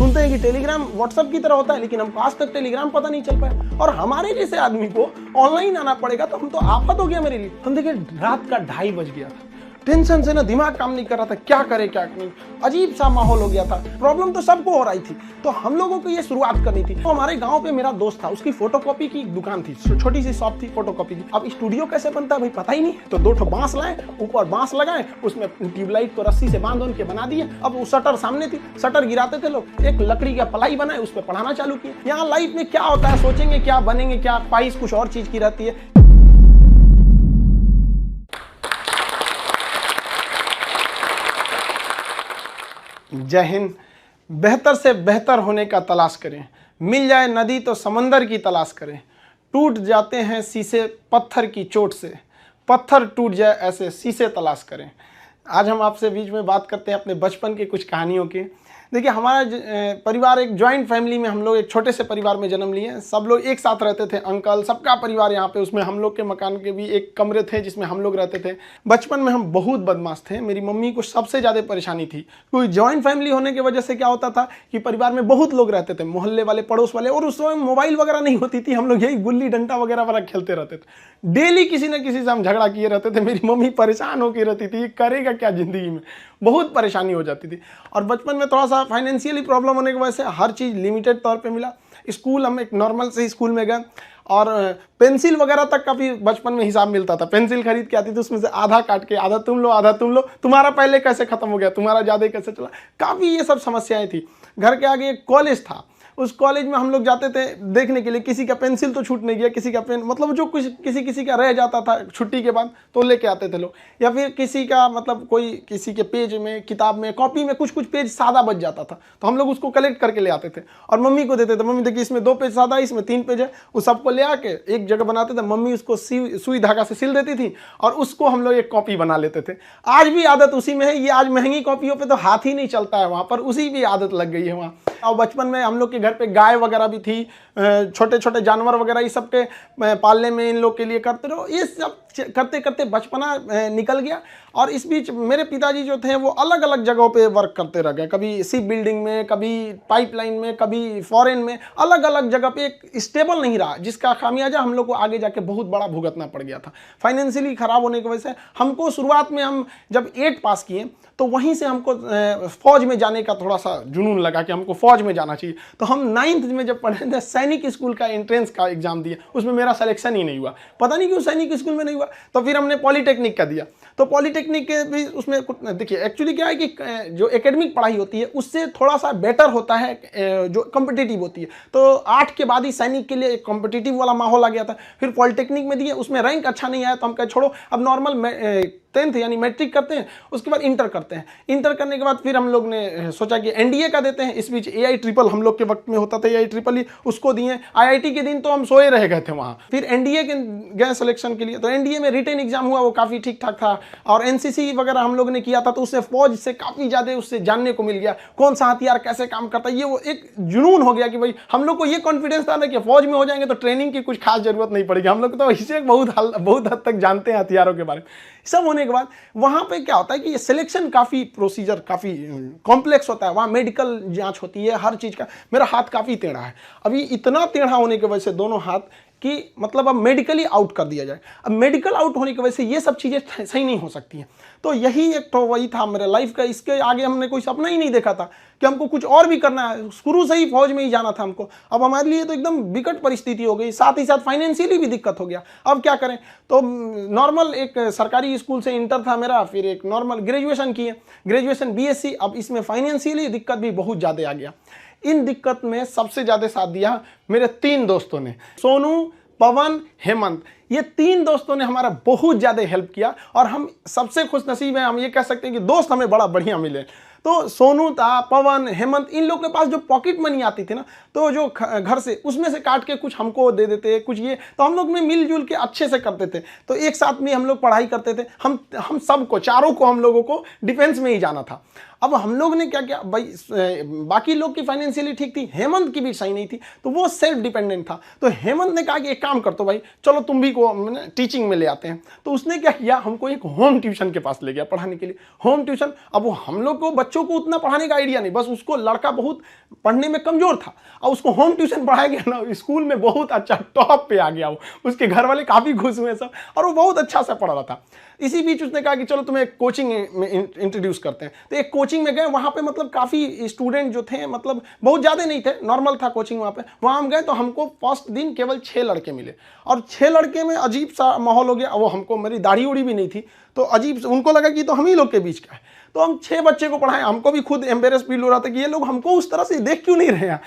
सुनते हैं कि टेलीग्राम व्हाट्सएप की तरह होता है, लेकिन हमको आज तक टेलीग्राम पता नहीं चल पाया। और हमारे जैसे आदमी को ऑनलाइन आना पड़ेगा तो हम तो आफत हो गया मेरे लिए। हम देखिए रात का 2:30 बज गया था, टेंशन से ना दिमाग काम नहीं कर रहा था, क्या करे क्या नहीं, अजीब सा माहौल हो गया था। प्रॉब्लम तो सबको हो रही थी, तो हम लोगों को ये शुरुआत करनी थी। तो हमारे गांव पे मेरा दोस्त था, उसकी फोटोकॉपी की दुकान थी, छोटी सी शॉप थी फोटोकॉपी की। अब स्टूडियो कैसे बनता है भाई पता ही नहीं, तो 2 ठो बांस लाए, ऊपर बांस लगाए, उसमें ट्यूबलाइट को रस्सी से बांध के बना दिए। अब वो शटर सामने थी, शटर गिराते थे लोग, एक लकड़ी का पलाई बनाए, उस पर पढ़ाना चालू किए। यहाँ लाइफ में क्या होता है, सोचेंगे क्या बनेंगे, क्या ख्वाहिश कुछ और चीज की रहती है। जय हिंद। बेहतर से बेहतर होने का तलाश करें, मिल जाए नदी तो समंदर की तलाश करें। टूट जाते हैं शीशे पत्थर की चोट से, पत्थर टूट जाए ऐसे शीशे तलाश करें। आज हम आपसे बीच में बात करते हैं अपने बचपन की कुछ कहानियों की। देखिए हमारा परिवार एक जॉइंट फैमिली में, हम लोग एक छोटे से परिवार में जन्म लिए। सब लोग एक साथ रहते थे, अंकल सबका परिवार यहाँ पे, उसमें हम लोग के मकान के भी एक कमरे थे जिसमें हम लोग रहते थे। बचपन में हम बहुत बदमाश थे, मेरी मम्मी को सबसे ज़्यादा परेशानी थी। कोई जॉइंट फैमिली होने की वजह से क्या होता था कि परिवार में बहुत लोग रहते थे, मोहल्ले वाले, पड़ोस वाले, और उस समय मोबाइल वगैरह नहीं होती थी, हम लोग यही गुल्ली डंडा वगैरह वगैरह खेलते रहते थे। डेली किसी न किसी से हम झगड़ा किए रहते थे। मेरी मम्मी परेशान होकर रहती थी, करेगा क्या ज़िंदगी में, बहुत परेशानी हो जाती थी। और बचपन में थोड़ा सा फाइनेंशियली प्रॉब्लम होने की वजह से हर चीज़ लिमिटेड तौर पे मिला। स्कूल हम एक नॉर्मल से स्कूल में गए, और पेंसिल वगैरह तक का भी बचपन में हिसाब मिलता था। पेंसिल खरीद के आती थी, उसमें से आधा काट के, आधा तुम लो आधा तुम लो, तुम्हारा पहले कैसे खत्म हो गया, तुम्हारा ज़्यादा कैसे चला, काफ़ी ये सब समस्याएं थी। घर के आगे एक कॉलेज था, उस कॉलेज में हम लोग जाते थे देखने के लिए, किसी का पेंसिल तो छूट नहीं गया, किसी का पेन, मतलब जो कुछ किसी का रह जाता था छुट्टी के बाद तो लेके आते थे लोग। या फिर किसी का मतलब कोई किसी के पेज में, किताब में, कॉपी में कुछ पेज सादा बच जाता था, तो हम लोग उसको कलेक्ट करके ले आते थे और मम्मी को देते थे। मम्मी देखिए इसमें 2 पेज सादा है, इसमें 3 पेज है, उस सबको ले आके एक जगह बनाते थे। मम्मी उसको सुई धागा से सिल देती थी और उसको हम लोग एक कॉपी बना लेते थे। आज भी आदत उसी में है। ये आज महंगी कॉपियों पर तो हाथ ही नहीं चलता है, वहाँ पर उसी भी आदत लग गई है वहाँ। और बचपन में हम लोग के घर पे गाय वगैरह भी थी, छोटे छोटे जानवर वगैरह, ये सब के पालने में इन लोग के लिए करते रहो। ये सब करते करते बचपना निकल गया। और इस बीच मेरे पिताजी जो थे वो अलग अलग जगहों पे वर्क करते रह गए, कभी शिप बिल्डिंग में, कभी पाइपलाइन में, कभी फॉरेन में, अलग अलग जगह पे। एक स्टेबल नहीं रहा, जिसका खामियाजा हम लोग को आगे जाके बहुत बड़ा भुगतना पड़ गया था। फाइनेंशियली खराब होने की वजह से हमको शुरुआत में, हम जब 8 पास किए तो वहीं से हमको फौज में जाने का थोड़ा सा जुनून लगा कि हमको फौज में जाना चाहिए। तो हम 9th में जब पढ़े थे, सैनिक स्कूल का एंट्रेंस का एग्जाम दिया, उसमें मेरा सिलेक्शन ही नहीं हुआ। पता नहीं क्यों सैनिक स्कूल में नहीं हुआ। तो फिर हमने पॉलीटेक्निक का दिया, तो पॉलीटेक्निक के भी उसमें देखिए एक्चुअली क्या है कि जो एकेडमिक पढ़ाई होती है उससे थोड़ा सा बेटर होता है जो कॉम्पिटिटिव होती है। तो 8 के बाद ही सैनिक के लिए एक कॉम्पिटिटिव वाला माहौल आ गया था। फिर पॉलीटेक्निक में दिए, उसमें रैंक अच्छा नहीं आया तो हम कहे छोड़ो, अब नॉर्मल 10th यानी मैट्रिक करते हैं, उसके बाद इंटर करते हैं। इंटर करने के बाद फिर हम लोग ने सोचा कि एनडीए का देते हैं। इस बीच AI ट्रिपल हम लोग के वक्त में होता था, AI ट्रिपल ही, उसको दिए। IIT के दिन तो हम सोए रह गए थे वहाँ। फिर एनडीए के गए सिलेक्शन के लिए, तो एनडीए में रिटन एग्जाम हुआ, वो काफ़ी ठीक ठाक था। और एनसीसी वगैरह हम लोग ने किया था, तो उससे फौज से काफ़ी ज़्यादा उससे जानने को मिल गया, कौन सा हथियार कैसे काम करता है। ये वो एक जुनून हो गया कि भाई हम लोग को ये कॉन्फिडेंस था ना कि फौज में हो जाएंगे तो ट्रेनिंग की कुछ खास जरूरत नहीं पड़ेगी। हम लोग तो इसे बहुत हद तक जानते हैं हथियारों के बारे में। सब होने के बाद वहाँ पे क्या होता है कि ये सिलेक्शन काफ़ी प्रोसीजर काफ़ी कॉम्प्लेक्स होता है। वहाँ मेडिकल जांच होती है हर चीज़ का। मेरा हाथ काफ़ी टेढ़ा है, अभी इतना टेढ़ा होने की वजह से दोनों हाथ कि मतलब अब मेडिकली आउट कर दिया जाए। अब मेडिकल आउट होने की वजह से ये सब चीज़ें सही नहीं हो सकती हैं। तो यही एक तो वही था मेरे लाइफ का। इसके आगे हमने कोई सपना ही नहीं देखा था कि हमको कुछ और भी करना है। शुरू से ही फौज में ही जाना था हमको। अब हमारे लिए तो एकदम विकट परिस्थिति हो गई, साथ ही साथ फाइनेंशियली भी दिक्कत हो गया। अब क्या करें, तो नॉर्मल एक सरकारी स्कूल से इंटर था मेरा, फिर एक नॉर्मल ग्रेजुएशन किए, ग्रेजुएशन BSc। अब इसमें फाइनेंशियली दिक्कत भी बहुत ज़्यादा आ गया। इन दिक्कत में सबसे ज़्यादा साथ दिया मेरे 3 दोस्तों ने, सोनू, पवन, हेमंत। ये 3 दोस्तों ने हमारा बहुत ज़्यादा हेल्प किया और हम सबसे खुशनसीब हैं। हम ये कह सकते हैं कि दोस्त हमें बड़ा बढ़िया मिले। तो सोनू था, पवन, हेमंत, इन लोग के पास जो पॉकेट मनी आती थी ना, तो जो घर से उसमें से काट के कुछ हमको दे देते, कुछ ये, तो हम लोग में मिलजुल के अच्छे से करते थे। तो एक साथ में हम लोग पढ़ाई करते थे। हम सबको, चारों को, हम लोगों को डिफेंस में ही जाना था। अब हम लोग ने क्या किया भाई, बाकी लोग की फाइनेंशियली ठीक थी, हेमंत की भी सही नहीं थी, तो वो सेल्फ डिपेंडेंट था। तो हेमंत ने कहा कि एक काम कर तो भाई, चलो तुम भी को टीचिंग में ले आते हैं। तो उसने क्या किया, हमको एक होम ट्यूशन के पास ले गया पढ़ाने के लिए। होम ट्यूशन, अब वो हम लोग को बच्चों को उतना पढ़ाने का आइडिया नहीं, बस उसको लड़का बहुत पढ़ने में कमजोर था और उसको होम ट्यूशन पढ़ाया गया ना, स्कूल में बहुत अच्छा टॉप पे आ गया वो, उसके घर वाले काफी खुश हुए सब, और वो बहुत अच्छा से पढ़ रहा था। इसी बीच उसने कहा कि चलो तुम्हें एक कोचिंग में इंट्रोड्यूस करते हैं। तो एक कोचिंग में गए, वहां पे मतलब काफी स्टूडेंट जो थे, मतलब बहुत ज्यादा नहीं थे, नॉर्मल था कोचिंग वहां पे। वहां हम गए तो हमको फर्स्ट दिन केवल 6 लड़के मिले, और 6 लड़के में अजीब सा माहौल हो गया। वो हमको, मेरी दाढ़ी उड़ी भी नहीं थी, तो अजीब, उनको लगा कि तो हम ही लोग के बीच का है। तो हम 6 बच्चे को पढ़ाए, हमको भी खुद एम्बेरस फील हो रहा था कि ये लोग हमको उस तरह से देख क्यों नहीं रहे हैं।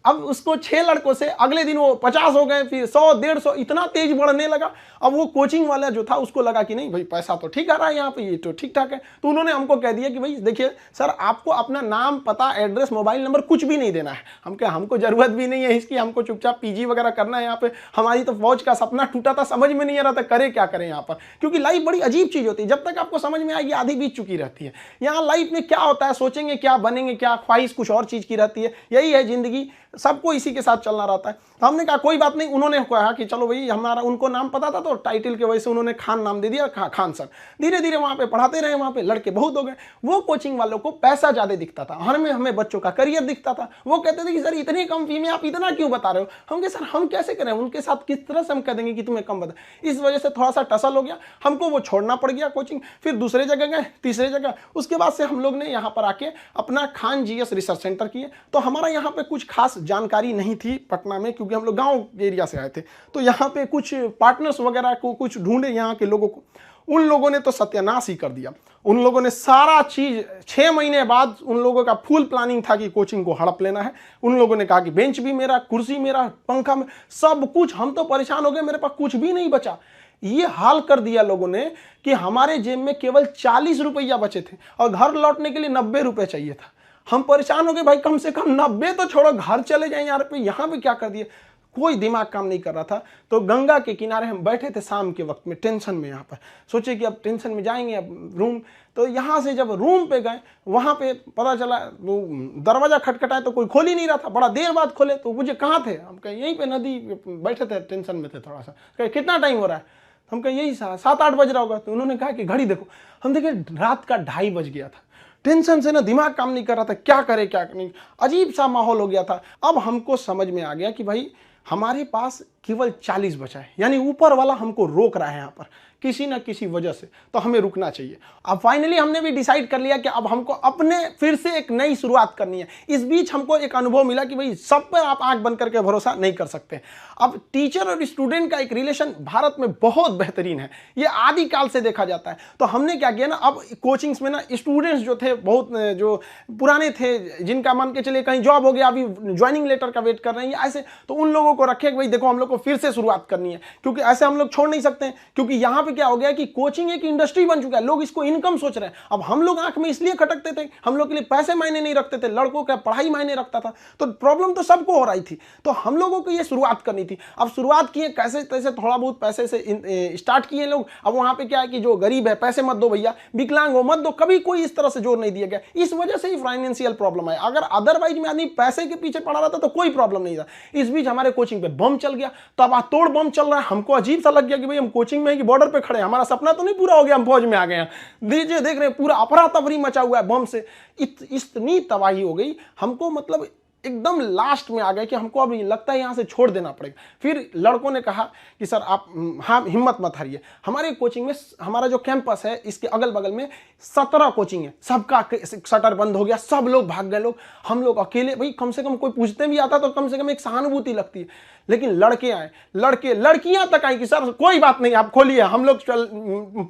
अब उसको 6 लड़कों से अगले दिन वो 50 हो गए, फिर 100, 150, इतना तेज बढ़ने लगा। अब वो कोचिंग वाला जो था उसको लगा कि नहीं भाई, पैसा तो ठीक आ रहा है यहाँ पे, ये तो ठीक ठाक है। तो उन्होंने हमको कह दिया कि भाई देखिए सर, आपको अपना नाम, पता, एड्रेस, मोबाइल नंबर कुछ भी नहीं देना है। हम क्या, हमको जरूरत भी नहीं है इसकी, हमको चुपचाप पीजी वगैरह करना है यहाँ पे। हमारी तो फौज का सपना टूटा था, समझ में नहीं आ रहा था करे क्या करें यहाँ पर, क्योंकि लाइफ बड़ी अजीब चीज होती है। जब तक आपको समझ में आएगी आधी बीत चुकी रहती है। यहाँ लाइफ में क्या होता है, सोचेंगे क्या, बनेंगे क्या, ख्वाहिश कुछ और चीज की रहती है। यही है जिंदगी, सबको इसी के साथ चलना रहता है। तो हमने कहा कोई बात नहीं। उन्होंने कहा कि चलो भाई, हमारा उनको नाम पता था तो टाइटल के वजह से उन्होंने खान नाम दे दिया, खान सर। धीरे धीरे वहां पे पढ़ाते रहे, वहां पे लड़के बहुत हो गए। वो कोचिंग वालों को पैसा ज्यादा दिखता था, हमें बच्चों का करियर दिखता था। वो कहते थे कि सर इतनी कम फी में आप इतना क्यों बता रहे हो। हम कहे सर हम कैसे करें, उनके साथ किस तरह से हम कह देंगे कि तुम्हें कम बता। इस वजह से थोड़ा सा टसल हो गया, हमको वो छोड़ना पड़ गया कोचिंग। फिर दूसरे जगह गए, तीसरे जगह। उसके बाद से हम लोग ने यहाँ पर आके अपना खान जीएस रिसर्च सेंटर किए। तो हमारा यहाँ पे कुछ खास जानकारी नहीं थी पटना में, क्योंकि हम लोग गांव एरिया से आए थे। तो यहाँ पे कुछ पार्टनर्स वगैरह को कुछ ढूंढे यहाँ के लोगों को, उन लोगों ने तो सत्यानाश ही कर दिया। उन लोगों ने सारा चीज 6 महीने बाद उन लोगों का फुल प्लानिंग था कि कोचिंग को हड़प लेना है। उन लोगों ने कहा कि बेंच भी मेरा, कुर्सी मेरा, पंखा में, सब कुछ। हम तो परेशान हो गए, मेरे पास कुछ भी नहीं बचा। ये हाल कर दिया लोगों ने कि हमारे जेब में केवल 40 रुपया बचे थे और घर लौटने के लिए 90 रुपए चाहिए था। हम परेशान हो गए, भाई कम से कम 90 तो छोड़ो, घर चले जाए यार पे, यहाँ पे क्या कर दिए। कोई दिमाग काम नहीं कर रहा था। तो गंगा के किनारे हम बैठे थे शाम के वक्त में, टेंशन में। यहाँ पर सोचे कि अब टेंशन में जाएंगे, अब रूम। तो यहाँ से जब रूम पे गए, वहाँ पे पता चला वो दरवाजा खटखटाए तो कोई खोल ही नहीं रहा था। बड़ा देर बाद खोले तो मुझे कहाँ थे, हम कहे यहीं पे नदी बैठे थे, टेंशन में थे थोड़ा सा। कहे कितना टाइम हो रहा है, हम कहे यही 7-8 बज रहा होगा। तो उन्होंने कहा कि घड़ी देखो। हम देखे रात का 2:30 बज गया था। टेंशन से ना दिमाग काम नहीं कर रहा था, क्या करे क्या नहीं, अजीब सा माहौल हो गया था। अब हमको समझ में आ गया कि भाई हमारे पास केवल 40 बचा है, यानी ऊपर वाला हमको रोक रहा है यहाँ पर किसी ना किसी वजह से, तो हमें रुकना चाहिए। अब फाइनली हमने भी डिसाइड कर लिया कि अब हमको अपने फिर से एक नई शुरुआत करनी है। इस बीच हमको एक अनुभव मिला कि भाई सब पे आप आंख बंद करके भरोसा नहीं कर सकते। अब टीचर और स्टूडेंट का एक रिलेशन भारत में बहुत बेहतरीन है, ये आदिकाल से देखा जाता है। तो हमने क्या किया ना, अब कोचिंग्स में ना स्टूडेंट्स जो थे, बहुत जो पुराने थे, जिनका मान के चलिए कहीं जॉब हो गया, अभी ज्वाइनिंग लेटर का वेट कर रहे हैं ऐसे, तो उन लोगों को रखे भाई देखो हम लोग को फिर से शुरुआत करनी है, क्योंकि ऐसे हम लोग छोड़ नहीं सकते हैं। क्योंकि यहाँ पे क्या हो गया कि कोचिंग एक इंडस्ट्री बन चुका है, लोग इसको इनकम सोच रहे हैं। अब हम लोग आंख में इसलिए खटकते थे, हम लोग के लिए पैसे मायने नहीं रखते थे, लड़कों का पढ़ाई मायने रखता था। तो प्रॉब्लम तो सबको हो रही थी, तो हम लोगों को ये शुरुआत करनी थी। अब शुरुआत किए कैसे तैसे, थोड़ा बहुत पैसे से स्टार्ट किए लोग। अब वहां पे क्या है कि जो गरीब है पैसे मत दो भैया, विकलांग हो मत दो, कभी कोई इस तरह से जोर नहीं दिया गया। इस वजह से ही फाइनेंशियल प्रॉब्लम है। अगर अदरवाइज में आदमी पैसे के पीछे पड़ा रहता तो कोई प्रॉब्लम नहीं था। इस बीच हमारे कोचिंग पे बम चल गया, तब तोड़ बम चल रहा है। हमको अजीब सा लग गया कि भाई हम कोचिंग में है कि बॉर्डर पे खड़े हैं, हमारा सपना तो नहीं पूरा हो गया, हम फौज में आ गए हैं। दीजिए देख रहे हैं पूरा अफरा तफरी मचा हुआ है बम से। इतनी तबाही हो गई, हमको मतलब एकदम लास्ट में आ गए कि हमको अब लगता है यहां से छोड़ देना पड़ेगा। फिर लड़कों ने कहा कि सर आप हाँ हिम्मत मत हारिए। हमारे कोचिंग में, हमारा जो कैंपस है इसके अगल बगल में 17 कोचिंग है, सबका शटर बंद हो गया, सब लोग भाग गए। लोग, हम लोग अकेले, भाई कम से कम कोई पूछते भी आता तो कम से कम एक सहानुभूति लगती है। लेकिन लड़के आए, लड़के लड़कियां तक आई कि सर कोई बात नहीं आप खोलिए, हम लोग चल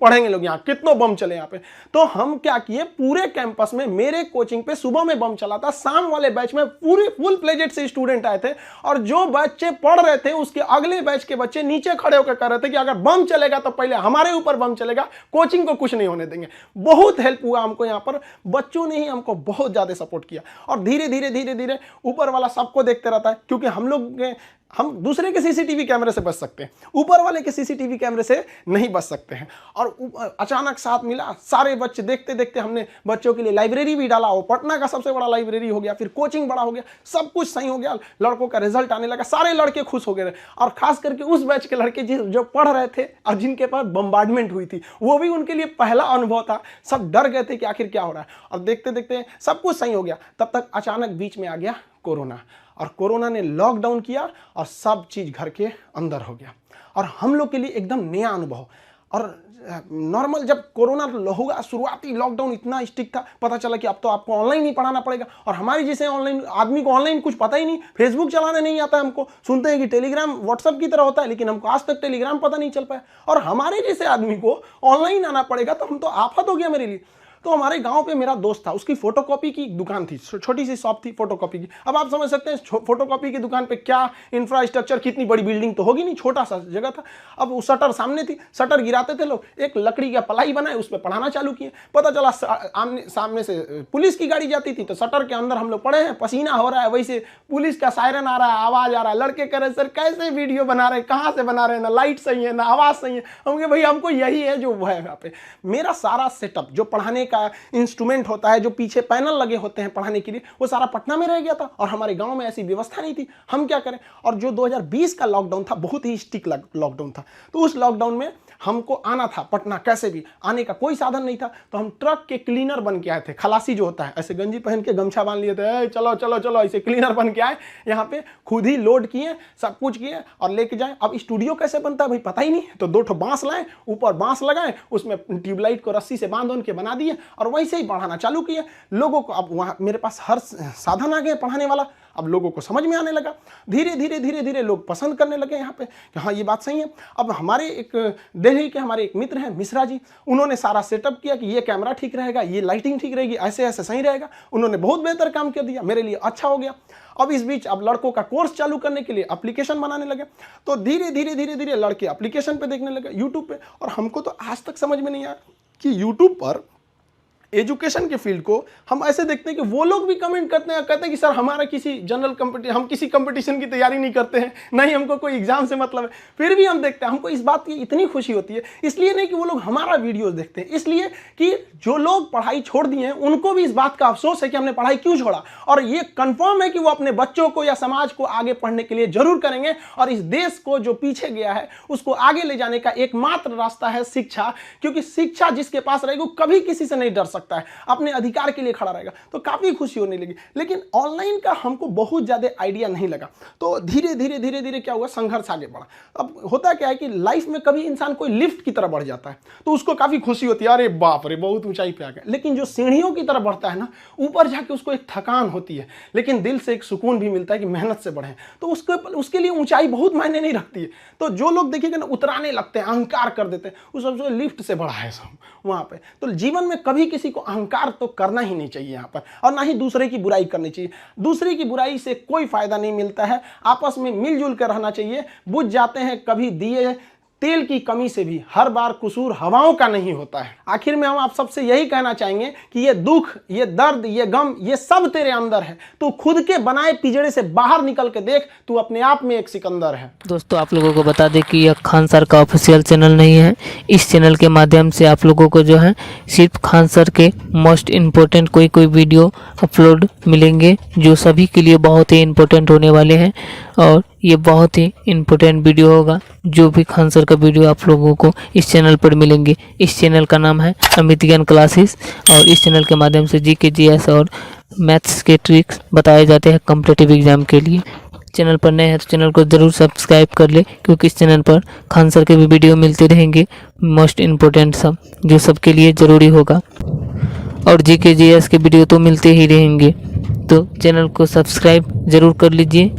पढ़ेंगे लोग, यहाँ कितनों बम चले यहाँ पे। तो हम क्या किए, पूरे कैंपस में मेरे कोचिंग पे सुबह में बम चला था, शाम वाले बैच में पूरे फुल प्लेजेड से स्टूडेंट आए थे, और जो बच्चे पढ़ रहे थे उसके अगले बैच के बच्चे नीचे खड़े होकर कह रहे थे कि अगर बम चलेगा तो पहले हमारे ऊपर बम चलेगा, कोचिंग को कुछ नहीं होने देंगे। बहुत हेल्प हुआ हमको यहाँ पर, बच्चों ने ही हमको बहुत ज्यादा सपोर्ट किया। और धीरे धीरे धीरे धीरे ऊपर वाला सबको देखते रहता है, क्योंकि हम लोग हम दूसरे के सीसीटीवी कैमरे से बच सकते हैं, ऊपर वाले के सीसीटीवी कैमरे से नहीं बच सकते हैं। और अचानक साथ मिला, सारे बच्चे देखते देखते हमने बच्चों के लिए लाइब्रेरी भी डाला, वो पटना का सबसे बड़ा लाइब्रेरी हो गया, फिर कोचिंग बड़ा हो गया, सब कुछ सही हो गया, लड़कों का रिजल्ट आने लगा, सारे लड़के खुश हो गए। और खास करके उस बैच के लड़के जो पढ़ रहे थे और जिनके पास बम्बार्डमेंट हुई थी, वो भी उनके लिए पहला अनुभव था। सब डर गए थे कि आखिर क्या हो रहा है, और देखते देखते सब कुछ सही हो गया। तब तक अचानक बीच में आ गया कोरोना, और कोरोना ने लॉकडाउन किया और सब चीज़ घर के अंदर हो गया, और हम लोग के लिए एकदम नया अनुभव। और नॉर्मल जब कोरोना होगा, शुरुआती लॉकडाउन इतना स्ट्रिक्ट था, पता चला कि अब तो आपको ऑनलाइन ही पढ़ाना पड़ेगा। और हमारी जैसे ऑनलाइन आदमी को ऑनलाइन कुछ पता ही नहीं, फेसबुक चलाने नहीं आता हमको, सुनते हैं कि टेलीग्राम व्हाट्सएप की तरह होता है, लेकिन हमको आज तक टेलीग्राम पता नहीं चल पाया। और हमारे जैसे आदमी को ऑनलाइन आना पड़ेगा, तो हम तो आफत हो गया मेरे लिए। तो हमारे गांव पे मेरा दोस्त था, उसकी फोटोकॉपी की दुकान थी, छोटी सी शॉप थी फोटोकॉपी की। अब आप समझ सकते हैं फोटोकॉपी की दुकान पे क्या इंफ्रास्ट्रक्चर, कितनी बड़ी बिल्डिंग तो होगी नहीं, छोटा सा जगह था। अब वो शटर सामने थी, शटर गिराते थे लोग, एक लकड़ी का पलाई बनाए, उस पर पढ़ाना चालू किए। पता चला सामने से पुलिस की गाड़ी जाती थी, तो शटर के अंदर हम लोग पड़े हैं, पसीना हो रहा है, वैसे पुलिस का सायरन आ रहा है, आवाज आ रहा है। लड़के कह रहे सर कैसे वीडियो बना रहे हैं, कहाँ से बना रहे हैं, ना लाइट सही है ना आवाज सही है। हम कहे भाई हमको यही है जो है यहाँ पे। मेरा सारा सेटअप जो पढ़ाने का इंस्ट्रूमेंट होता है, जो पीछे पैनल लगे होते हैं पढ़ाने के लिए, वो सारा पटना में रह गया था, और हमारे गांव में ऐसी व्यवस्था नहीं थी। हम क्या करें। और जो 2020 का लॉकडाउन था, बहुत ही स्ट्रिक्ट लॉकडाउन था, तो उस लॉकडाउन में हमको आना था पटना, कैसे भी आने का कोई साधन नहीं था। तो हम ट्रक के क्लीनर बन के आए थे, खलासी जो होता है, ऐसे गंजी पहन के गमछा बांध लिए थे, चलो चलो चलो, ऐसे क्लीनर बन के आए यहाँ पे, खुद ही लोड किए, सब कुछ किए और लेके जाए। अब स्टूडियो कैसे बनता है भाई पता ही नहीं, तो 2 बांस लाए, ऊपर बांस लगाए, उसमें ट्यूबलाइट को रस्सी से बांध के बना दिए, और वैसे ही पढ़ाना चालू किए लोगों को। अब वहाँ मेरे पास हर साधन आ गए पढ़ाने वाला, अब लोगों को समझ में आने लगा, धीरे धीरे धीरे धीरे लोग पसंद करने लगे यहाँ पे कि हाँ ये बात सही है। अब हमारे एक दिल्ली के हमारे एक मित्र हैं मिश्रा जी, उन्होंने सारा सेटअप किया कि ये कैमरा ठीक रहेगा, ये लाइटिंग ठीक रहेगी, ऐसे ऐसे सही रहेगा। उन्होंने बहुत बेहतर काम कर दिया, मेरे लिए अच्छा हो गया। अब इस बीच अब लड़कों का कोर्स चालू करने के लिए एप्लीकेशन बनाने लगे, तो धीरे धीरे धीरे धीरे लड़के एप्लीकेशन पे देखने लगे, यूट्यूब पे। और हमको तो आज तक समझ में नहीं आया कि यूट्यूब पर एजुकेशन के फील्ड को हम ऐसे देखते हैं कि वो लोग भी कमेंट करते हैं, कहते हैं कि सर हमारा किसी जनरल कंपटीशन, हम किसी कंपटीशन की तैयारी नहीं करते हैं, नहीं हमको कोई एग्जाम से मतलब है, फिर भी हम देखते हैं। हमको इस बात की इतनी खुशी होती है, इसलिए नहीं कि वो लोग हमारा वीडियोस देखते हैं, इसलिए कि जो लोग पढ़ाई छोड़ दिए हैं उनको भी इस बात का अफसोस है कि हमने पढ़ाई क्यों छोड़ा। और ये कंफर्म है कि वो अपने बच्चों को या समाज को आगे पढ़ने के लिए जरूर करेंगे, और इस देश को जो पीछे गया है उसको आगे ले जाने का एकमात्र रास्ता है शिक्षा। क्योंकि शिक्षा जिसके पास रहेगी वो कभी किसी से नहीं डर सकता है, अपने अधिकार के लिए खड़ा रहेगा। तो काफी खुशी होने लगी। लेकिन ऑनलाइन का हमको बहुत ज्यादा आइडिया नहीं लगा, तो धीरे धीरे धीरे धीरे क्या हुआ, संघर्ष आगे बढ़ा। अब होता क्या है कि लाइफ में कभी इंसान कोई लिफ्ट की तरफ बढ़ जाता है तो उसको काफी खुशी होती है, अरे बाप रे बहुत ऊंचाई पे आ गए। लेकिन जो सीढ़ियों की तरफ बढ़ता है ना, ऊपर जाके उसको एक थकान होती है, लेकिन दिल से एक सुकून भी मिलता है कि मेहनत से बढ़े, तो उसके लिए ऊंचाई बहुत मायने नहीं रखती है। तो जो लोग देखिएगा ना उतराने लगते हैं, अहंकार कर देते हैं, उस सबसे लिफ्ट से बढ़ा है सब वहां पे। तो जीवन में कभी किसी को अहंकार तो करना ही नहीं चाहिए यहाँ पर, और ना ही दूसरे की बुराई करनी चाहिए। दूसरे की बुराई से कोई फायदा नहीं मिलता है, आपस में मिलजुल कर रहना चाहिए। बुझ जाते हैं कभी दिए तेल की कमी से भी, हर बार कसूर हवाओं का नहीं होता है। आखिर में हम आप सबसे यही कहना चाहेंगे कि ये दुख, ये दर्द, ये गम, ये सब तेरे अंदर है। तू खुद के बनाए पिंजड़े से बाहर निकल के देख, तू अपने आप में एक सिकंदर है। दोस्तों आप लोगों को बता दें कि यह खान सर का ऑफिशियल चैनल नहीं है। इस चैनल के माध्यम से आप लोगों को जो है सिर्फ खान सर के मोस्ट इम्पोर्टेंट कोई वीडियो अपलोड मिलेंगे, जो सभी के लिए बहुत ही इम्पोर्टेंट होने वाले हैं। और ये बहुत ही इम्पोर्टेंट वीडियो होगा, जो भी खान सर का वीडियो आप लोगों को इस चैनल पर मिलेंगे। इस चैनल का नाम है अमित ज्ञान क्लासेस, और इस चैनल के माध्यम से जीके, जीएस और मैथ्स के ट्रिक्स बताए जाते हैं कॉम्पिटिटिव एग्जाम के लिए। चैनल पर नए हैं तो चैनल को ज़रूर सब्सक्राइब कर ले, क्योंकि इस चैनल पर खान सर के भी वीडियो मिलते रहेंगे मोस्ट इम्पोर्टेंट सब, जो सबके लिए ज़रूरी होगा। और जीके, जीएस के वीडियो तो मिलते ही रहेंगे, तो चैनल को सब्सक्राइब ज़रूर कर लीजिए।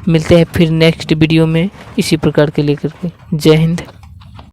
मिलते हैं फिर नेक्स्ट वीडियो में इसी प्रकार के लेकर के। जय हिंद।